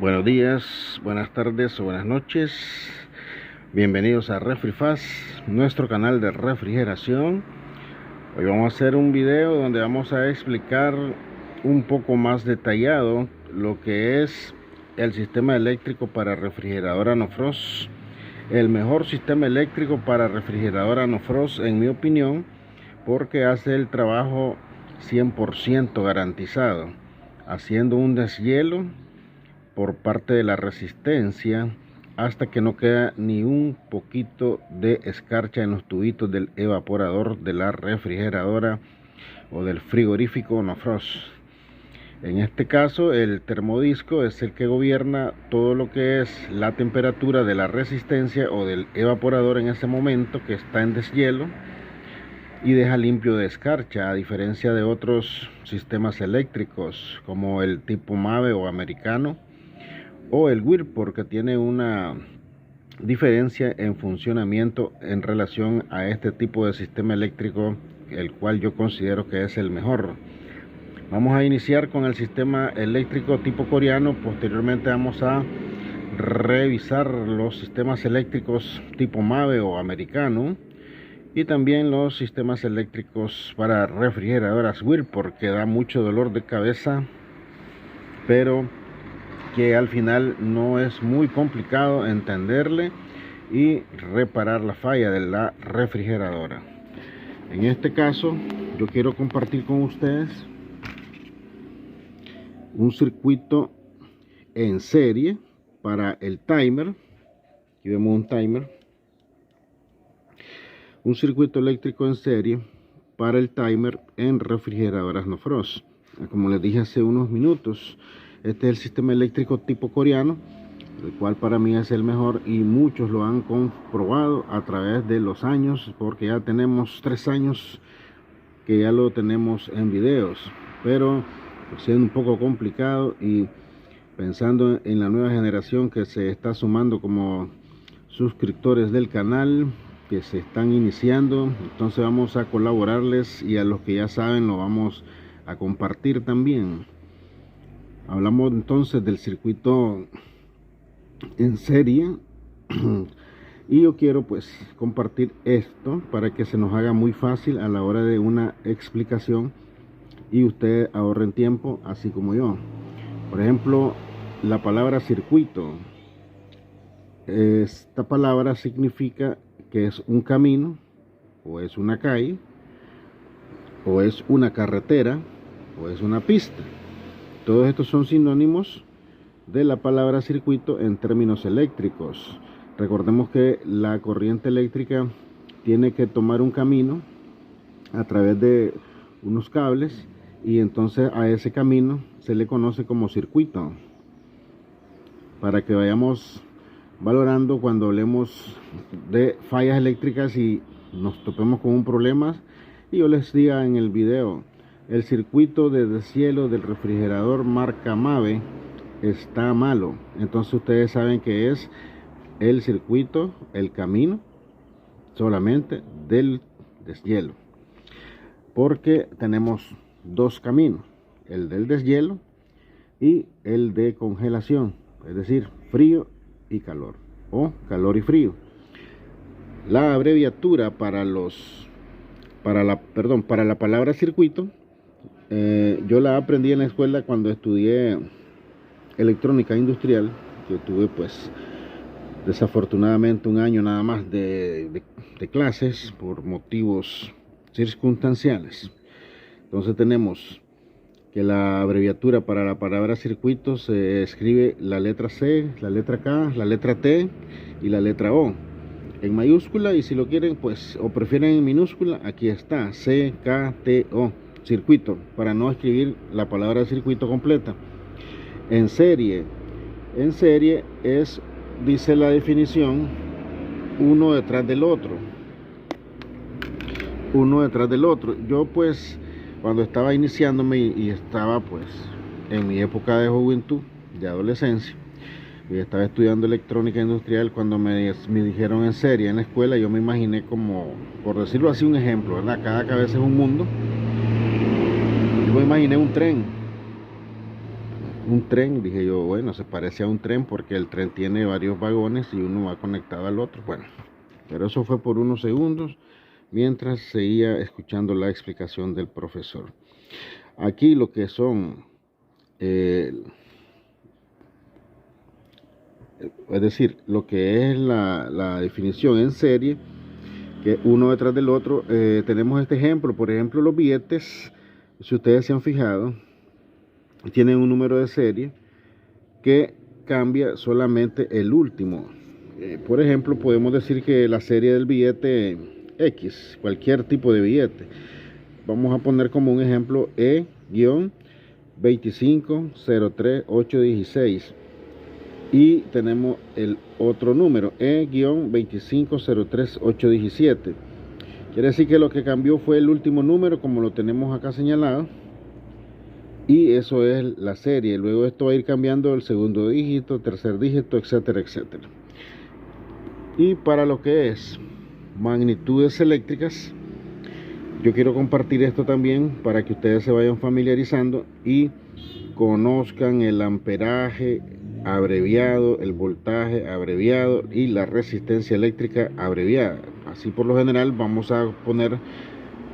Buenos días, buenas tardes o buenas noches. Bienvenidos a RefriFast, nuestro canal de refrigeración. Hoy vamos a hacer un video donde vamos a explicar un poco más detallado lo que es el sistema eléctrico para refrigeradora No Frost. El mejor sistema eléctrico para refrigeradora No Frost, en mi opinión, porque hace el trabajo 100% garantizado, haciendo un deshielo por parte de la resistencia hasta que no queda ni un poquito de escarcha en los tubitos del evaporador de la refrigeradora o del frigorífico No Frost. En este caso, el termodisco es el que gobierna todo lo que es la temperatura de la resistencia o del evaporador en ese momento que está en deshielo, y deja limpio de escarcha, a diferencia de otros sistemas eléctricos como el tipo MAVE o americano o el Whirlpool, que tiene una diferencia en funcionamiento en relación a este tipo de sistema eléctrico, el cual yo considero que es el mejor. Vamos a iniciar con el sistema eléctrico tipo coreano. Posteriormente vamos a revisar los sistemas eléctricos tipo MAVE o americano, y también los sistemas eléctricos para refrigeradoras Whirlpool, que da mucho dolor de cabeza, pero que al final no es muy complicado entenderle y reparar la falla de la refrigeradora. En este caso, yo quiero compartir con ustedes un circuito en serie para el timer. Aquí vemos un timer. Un circuito eléctrico en serie para el timer en refrigeradoras No Frost. Como les dije hace unos minutos, este es el sistema eléctrico tipo coreano, el cual para mí es el mejor, y muchos lo han comprobado a través de los años, porque ya tenemos 3 años que ya lo tenemos en videos, pero siendo un poco complicado y pensando en la nueva generación que se está sumando como suscriptores del canal, que se están iniciando, entonces vamos a colaborarles, y a los que ya saben lo vamos a compartir también. Hablamos entonces del circuito en serie y yo quiero pues compartir esto para que se nos haga muy fácil a la hora de una explicación y ustedes ahorren tiempo, así como yo. Por ejemplo, la palabra circuito, esta palabra significa que es un camino, o es una calle, o es una carretera, o es una pista. Todos estos son sinónimos de la palabra circuito en términos eléctricos. Recordemos que la corriente eléctrica tiene que tomar un camino a través de unos cables, y entonces a ese camino se le conoce como circuito, para que vayamos valorando cuando hablemos de fallas eléctricas y nos topemos con un problema, y yo les diga en el video: el circuito de deshielo del refrigerador marca MAVE está malo. Entonces ustedes saben que es el circuito, el camino solamente del deshielo, porque tenemos dos caminos: el del deshielo y el de congelación, es decir, frío y calor, o calor y frío. La abreviatura para la palabra circuito, yo la aprendí en la escuela cuando estudié electrónica industrial, que tuve pues desafortunadamente un año nada más de clases por motivos circunstanciales. Entonces tenemos que la abreviatura para la palabra circuito se escribe la letra C, la letra K, la letra T y la letra O en mayúscula, y si lo quieren pues o prefieren en minúscula, aquí está: C, K, T, O, circuito, para no escribir la palabra circuito completa. En serie es, dice la definición, uno detrás del otro. Yo pues cuando estaba iniciándome y estaba pues en mi época de juventud, de adolescencia, y estaba estudiando electrónica industrial, cuando me dijeron en serie en la escuela, yo me imaginé como, por decirlo así, un ejemplo, ¿verdad? Cada cabeza es un mundo. Yo me imaginé un tren un tren. Dije yo, bueno, se parece a un tren porque el tren tiene varios vagones y uno va conectado al otro. Bueno, pero eso fue por unos segundos mientras seguía escuchando la explicación del profesor. Aquí lo que son, es decir, lo que es la definición en serie, que uno detrás del otro, tenemos este ejemplo. Por ejemplo, los billetes, si ustedes se han fijado, tienen un número de serie que cambia solamente el último. Por ejemplo, podemos decir que la serie del billete X, cualquier tipo de billete, vamos a poner como un ejemplo E-2503816, y tenemos el otro número E-2503817. Quiere decir que lo que cambió fue el último número, como lo tenemos acá señalado, y eso es la serie. Luego esto va a ir cambiando el segundo dígito, tercer dígito, etcétera, etcétera. Y para lo que es magnitudes eléctricas, yo quiero compartir esto también para que ustedes se vayan familiarizando y conozcan el amperaje abreviado, el voltaje abreviado y la resistencia eléctrica abreviada. Así por lo general vamos a poner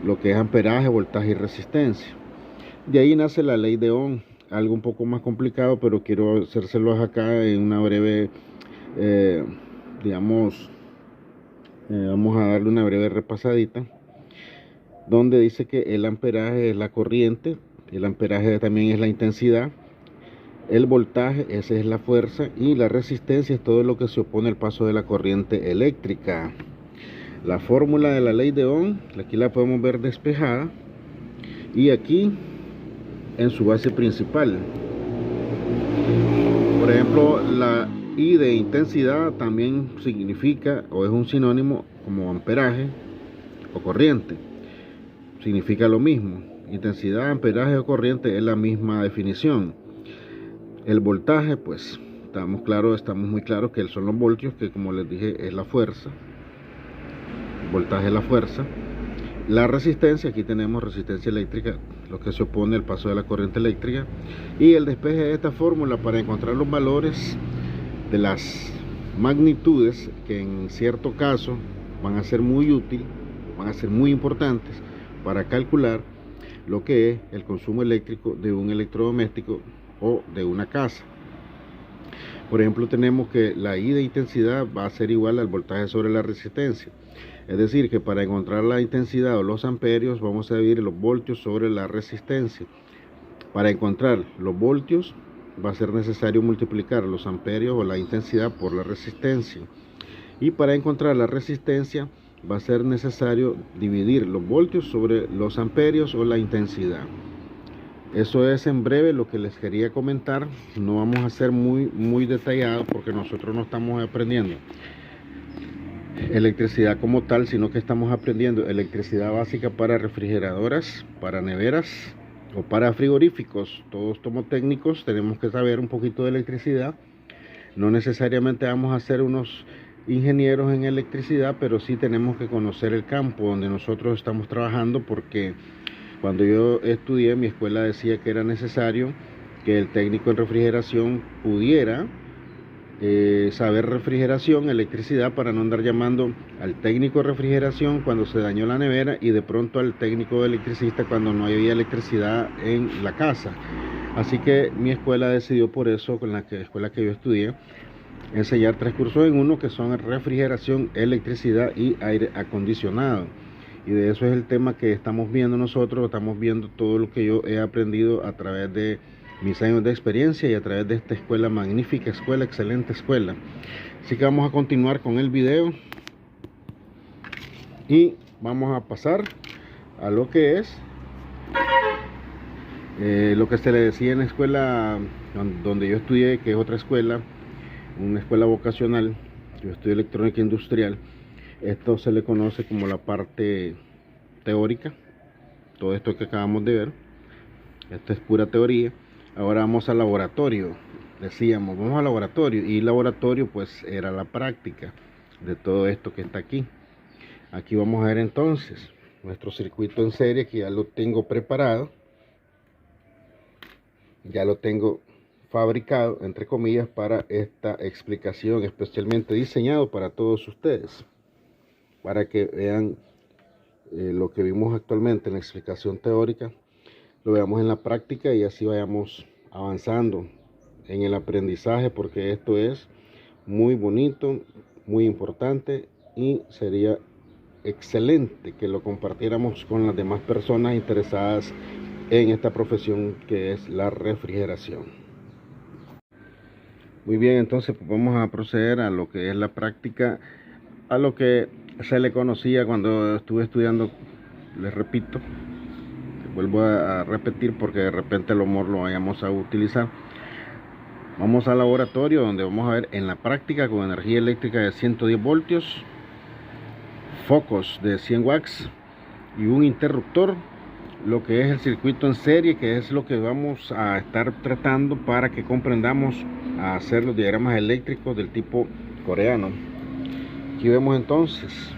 lo que es amperaje, voltaje y resistencia. De ahí nace la ley de Ohm, algo un poco más complicado, pero quiero hacérselos acá en una breve, vamos a darle una breve repasadita, donde dice que el amperaje es la corriente, el amperaje también es la intensidad, el voltaje, esa es la fuerza, y la resistencia es todo lo que se opone al paso de la corriente eléctrica. La fórmula de la ley de Ohm, aquí la podemos ver despejada, y aquí en su base principal. Por ejemplo, la I de intensidad también significa o es un sinónimo como amperaje o corriente. Significa lo mismo. Intensidad, amperaje o corriente es la misma definición. El voltaje, pues estamos muy claros que son los voltios, que como les dije es la fuerza. El voltaje es la fuerza. La resistencia, aquí tenemos resistencia eléctrica, lo que se opone al paso de la corriente eléctrica. Y el despeje de esta fórmula para encontrar los valores de las magnitudes, que en cierto caso van a ser muy útiles, van a ser muy importantes para calcular lo que es el consumo eléctrico de un electrodoméstico o de una casa. Por ejemplo, tenemos que la I de intensidad va a ser igual al voltaje sobre la resistencia. Es decir, que para encontrar la intensidad o los amperios vamos a dividir los voltios sobre la resistencia. Para encontrar los voltios va a ser necesario multiplicar los amperios o la intensidad por la resistencia. Y para encontrar la resistencia va a ser necesario dividir los voltios sobre los amperios o la intensidad. Eso es en breve lo que les quería comentar. No vamos a ser muy detallados porque nosotros no estamos aprendiendo electricidad como tal, sino que estamos aprendiendo electricidad básica para refrigeradoras, para neveras o para frigoríficos. Todos somos técnicos, tenemos que saber un poquito de electricidad. No necesariamente vamos a ser unos ingenieros en electricidad, pero sí tenemos que conocer el campo donde nosotros estamos trabajando, porque cuando yo estudié, mi escuela decía que era necesario que el técnico en refrigeración pudiera saber refrigeración, electricidad, para no andar llamando al técnico de refrigeración cuando se dañó la nevera y de pronto al técnico electricista cuando no había electricidad en la casa. Así que mi escuela decidió, por eso, con la escuela que yo estudié, enseñar 3 cursos en uno, que son refrigeración, electricidad y aire acondicionado. Y de eso es el tema que estamos viendo nosotros. Estamos viendo todo lo que yo he aprendido a través de mis años de experiencia y a través de esta escuela, magnífica escuela, excelente escuela. Así que vamos a continuar con el video y vamos a pasar a lo que es lo que se le decía en la escuela donde yo estudié, que es otra escuela, una escuela vocacional. Yo estudié electrónica industrial. Esto se le conoce como la parte teórica, todo esto que acabamos de ver. Esto es pura teoría. Ahora vamos al laboratorio. Decíamos, vamos al laboratorio, y laboratorio pues era la práctica de todo esto que está aquí. Aquí vamos a ver entonces nuestro circuito en serie, que ya lo tengo preparado, ya lo tengo fabricado, entre comillas, para esta explicación, especialmente diseñado para todos ustedes, para que vean lo que vimos actualmente en la explicación teórica, lo veamos en la práctica y así vayamos avanzando en el aprendizaje, porque esto es muy bonito, muy importante, y sería excelente que lo compartiéramos con las demás personas interesadas en esta profesión que es la refrigeración. Muy bien, entonces pues vamos a proceder a lo que es la práctica, a lo que se le conocía cuando estuve estudiando. Les repito, vuelvo a repetir porque de repente a lo mejor lo vayamos a utilizar. Vamos al laboratorio donde vamos a ver en la práctica con energía eléctrica de 110 voltios, focos de 100 watts y un interruptor, lo que es el circuito en serie, que es lo que vamos a estar tratando para que comprendamos a hacer los diagramas eléctricos del tipo coreano. Aquí vemos entonces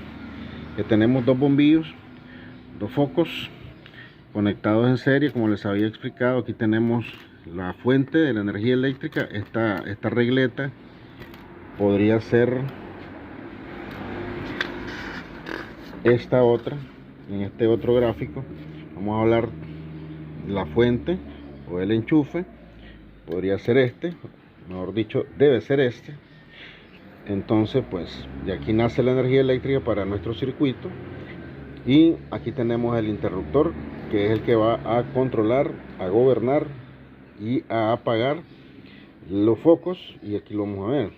que tenemos dos bombillos, dos focos conectados en serie, como les había explicado. Aquí tenemos la fuente de la energía eléctrica. Esta regleta podría ser esta otra. En este otro gráfico vamos a hablar de la fuente o el enchufe. Podría ser este, mejor dicho, debe ser este. Entonces pues de aquí nace la energía eléctrica para nuestro circuito, y aquí tenemos el interruptor, que es el que va a controlar, a gobernar y a apagar los focos, y aquí lo vamos a ver.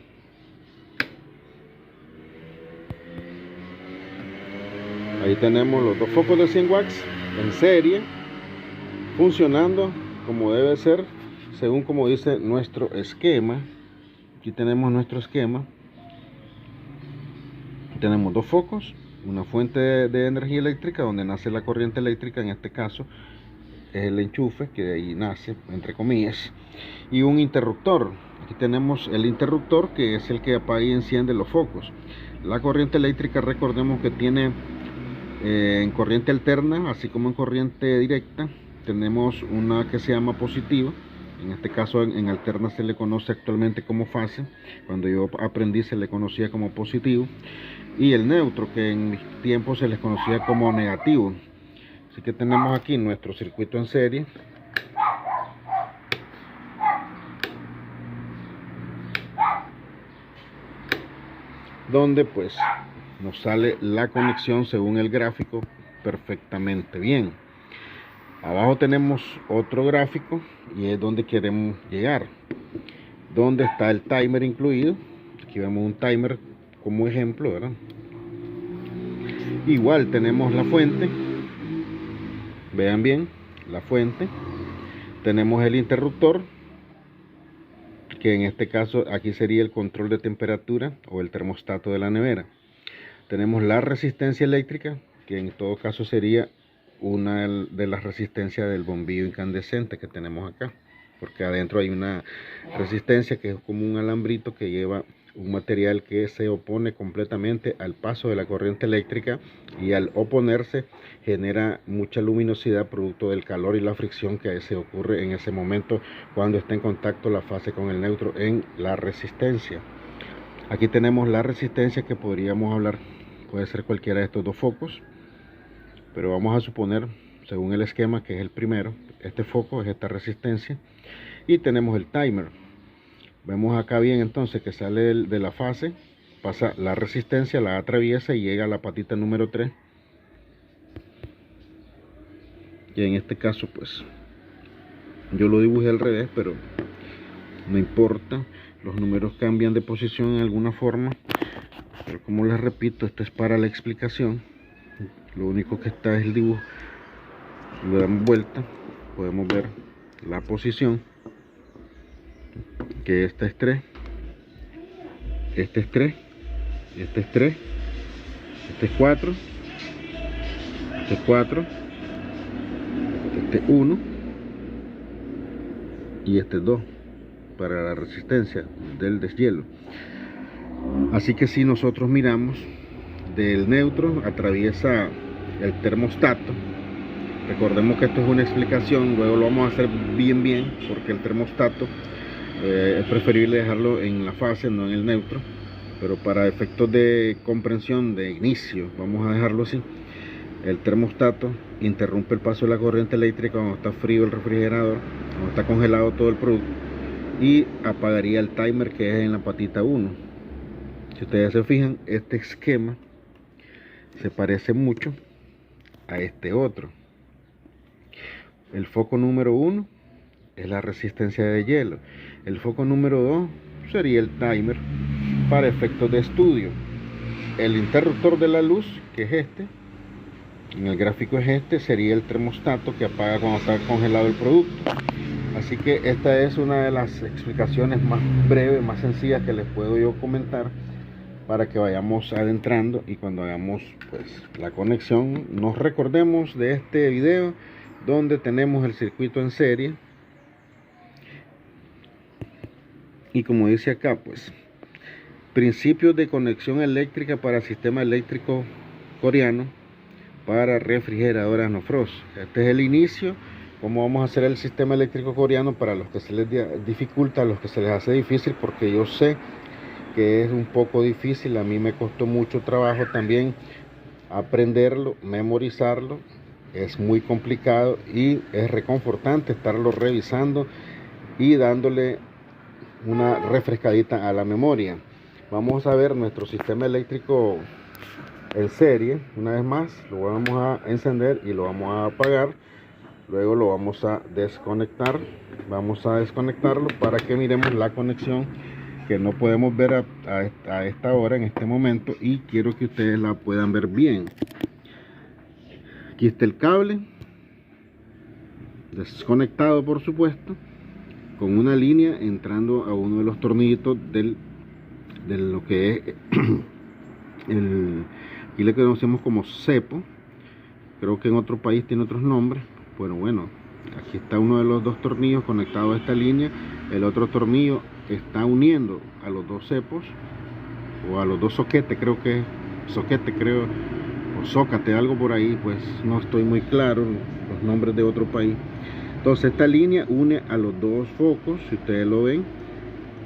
Ahí tenemos los dos focos de 100 watts en serie, funcionando como debe ser, según como dice nuestro esquema. Aquí tenemos nuestro esquema. Tenemos dos focos, una fuente de energía eléctrica donde nace la corriente eléctrica, en este caso es el enchufe, que de ahí nace, entre comillas, y un interruptor. Aquí tenemos el interruptor, que es el que apaga y enciende los focos. La corriente eléctrica, recordemos que tiene en corriente alterna, así como en corriente directa. Tenemos una que se llama positiva. En este caso en alterna se le conoce actualmente como fase. Cuando yo aprendí se le conocía como positivo. Y el neutro, que en mis tiempos se les conocía como negativo. Así que tenemos aquí nuestro circuito en serie. Donde pues nos sale la conexión según el gráfico perfectamente bien. Abajo tenemos otro gráfico y es donde queremos llegar, donde está el timer incluido. Aquí vemos un timer como ejemplo, ¿verdad? Igual tenemos la fuente, vean bien la fuente. Tenemos el interruptor, que en este caso aquí sería el control de temperatura o el termostato de la nevera. Tenemos la resistencia eléctrica, que en todo caso sería una de las resistencias del bombillo incandescente que tenemos acá, porque adentro hay una resistencia que es como un alambrito que lleva un material que se opone completamente al paso de la corriente eléctrica, y al oponerse genera mucha luminosidad producto del calor y la fricción que se ocurre en ese momento cuando está en contacto la fase con el neutro en la resistencia. Aquí tenemos la resistencia, que podríamos hablar, puede ser cualquiera de estos dos focos, pero vamos a suponer, según el esquema, que es el primero. Este foco es esta resistencia, y tenemos el timer. Vemos acá bien entonces que sale de la fase, pasa la resistencia, la atraviesa y llega a la patita número 3. Y en este caso pues yo lo dibujé al revés, pero no importa, los números cambian de posición en alguna forma, pero como les repito, esto es para la explicación. Lo único que está es el dibujo. Lo damos vuelta, podemos ver la posición, que esta es 3, este es 3, este es 3, este es 4, este es 4, este es 1 y este es 2 para la resistencia del deshielo. Así que si nosotros miramos, del neutro atraviesa el termostato. Recordemos que esto es una explicación, luego lo vamos a hacer bien porque el termostato Es preferible dejarlo en la fase, no en el neutro, pero para efectos de comprensión de inicio vamos a dejarlo así. El termostato interrumpe el paso de la corriente eléctrica cuando está frío el refrigerador, cuando está congelado todo el producto, y apagaría el timer que es en la patita 1. Si ustedes se fijan, este esquema se parece mucho a este otro. El foco número 1 es la resistencia de hielo. El foco número 2 sería el timer para efectos de estudio. El interruptor de la luz, que es este, en el gráfico es este, sería el termostato que apaga cuando está congelado el producto. Así que esta es una de las explicaciones más breves, más sencillas que les puedo yo comentar, para que vayamos adentrando y cuando hagamos pues la conexión nos recordemos de este video donde tenemos el circuito en serie. Y como dice acá, pues principios de conexión eléctrica para sistema eléctrico coreano para refrigeradoras no frost. Este es el inicio, cómo vamos a hacer el sistema eléctrico coreano para los que se les dificulta, a los que se les hace difícil, porque yo sé que es un poco difícil. A mí me costó mucho trabajo también aprenderlo, memorizarlo. Es muy complicado y es reconfortante estarlo revisando y dándole una refrescadita a la memoria. Vamos a ver nuestro sistema eléctrico en serie. Una vez más lo vamos a encender y lo vamos a apagar. Luego lo vamos a desconectar. Vamos a desconectarlo para que miremos la conexión que no podemos ver a esta hora, en este momento, y quiero que ustedes la puedan ver bien. Aquí está el cable desconectado, por supuesto, con una línea entrando a uno de los tornillitos de lo que es aquí le conocemos como cepo. Creo que en otro país tiene otros nombres, pero bueno, aquí está uno de los dos tornillos conectado a esta línea. El otro tornillo está uniendo a los dos cepos o a los dos soquetes, creo que soquete, creo, o zócate, algo por ahí, pues no estoy muy claro los nombres de otro país. Entonces esta línea une a los dos focos, si ustedes lo ven,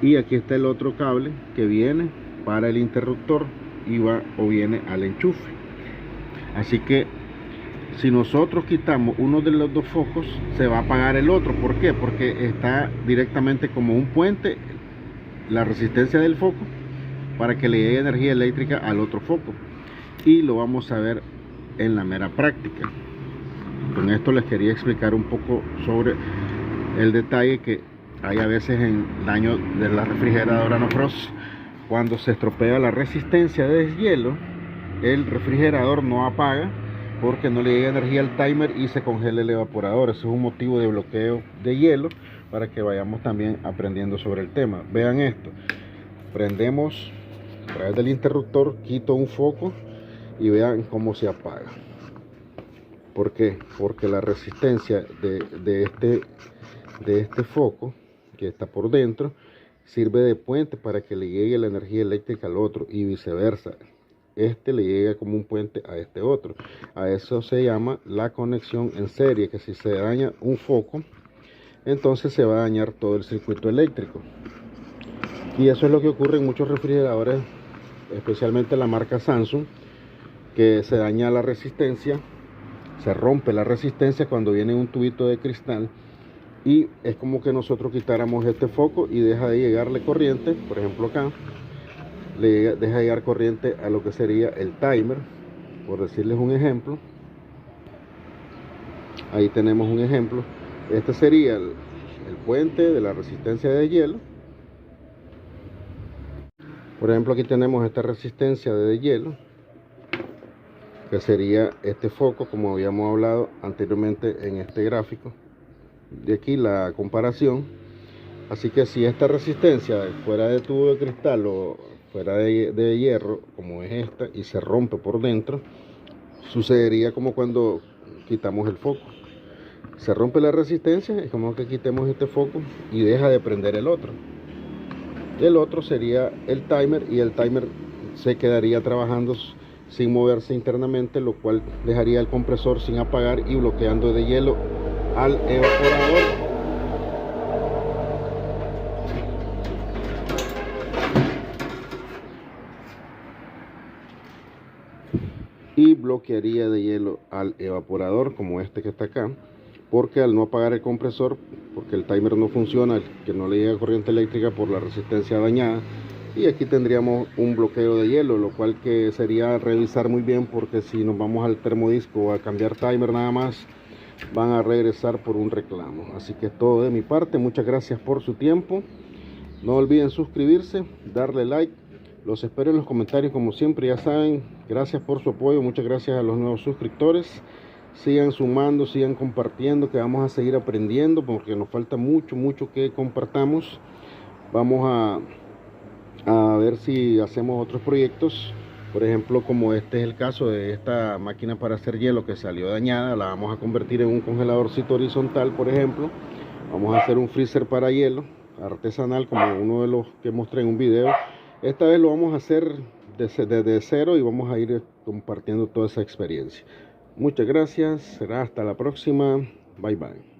y aquí está el otro cable que viene para el interruptor y va o viene al enchufe. Así que si nosotros quitamos uno de los dos focos, se va a apagar el otro. ¿Por qué? Porque está directamente como un puente la resistencia del foco para que le llegue energía eléctrica al otro foco, y lo vamos a ver en la mera práctica. Con esto les quería explicar un poco sobre el detalle que hay a veces en daño de la refrigeradora no frost. Cuando se estropea la resistencia de deshielo, el refrigerador no apaga porque no le llega energía al timer y se congela el evaporador. Eso es un motivo de bloqueo de hielo, para que vayamos también aprendiendo sobre el tema. Vean esto, prendemos a través del interruptor, quito un foco y vean cómo se apaga. ¿Por qué? Porque la resistencia de este foco que está por dentro sirve de puente para que le llegue la energía eléctrica al otro y viceversa. Este le llega como un puente a este otro. A eso se llama la conexión en serie, que si se daña un foco, entonces se va a dañar todo el circuito eléctrico. Y eso es lo que ocurre en muchos refrigeradores, especialmente la marca Samsung, que se daña la resistencia, se rompe la resistencia cuando viene un tubito de cristal, y es como que nosotros quitáramos este foco y deja de llegarle corriente. Por ejemplo acá deja de llegar corriente a lo que sería el timer, por decirles un ejemplo. Ahí tenemos un ejemplo. Este sería el puente de la resistencia de hielo. Por ejemplo, aquí tenemos esta resistencia de hielo, que sería este foco, como habíamos hablado anteriormente en este gráfico. De aquí la comparación. Así que si esta resistencia fuera de tubo de cristal o fuera de hierro, como es esta, y se rompe por dentro, sucedería como cuando quitamos el foco. Se rompe la resistencia, es como que quitemos este foco y deja de prender el otro. El otro sería el timer, y el timer se quedaría trabajando sin moverse internamente, lo cual dejaría el compresor sin apagar y bloqueando de hielo al evaporador. bloquearía de hielo al evaporador como este que está acá, porque al no apagar el compresor, porque el timer no funciona, que no le llega corriente eléctrica por la resistencia dañada, y aquí tendríamos un bloqueo de hielo, lo cual que sería revisar muy bien, porque si nos vamos al termodisco a cambiar timer nada más, van a regresar por un reclamo. Así que es todo de mi parte, muchas gracias por su tiempo, no olviden suscribirse, darle like, los espero en los comentarios como siempre, ya saben, gracias por su apoyo, muchas gracias a los nuevos suscriptores, sigan sumando, sigan compartiendo, que vamos a seguir aprendiendo, porque nos falta mucho que compartamos. Vamos a ver si hacemos otros proyectos, por ejemplo como este es el caso de esta máquina para hacer hielo que salió dañada, la vamos a convertir en un congeladorcito horizontal, por ejemplo. Vamos a hacer un freezer para hielo artesanal como uno de los que mostré en un video. Esta vez lo vamos a hacer desde cero y vamos a ir compartiendo toda esa experiencia. Muchas gracias, será hasta la próxima, bye bye.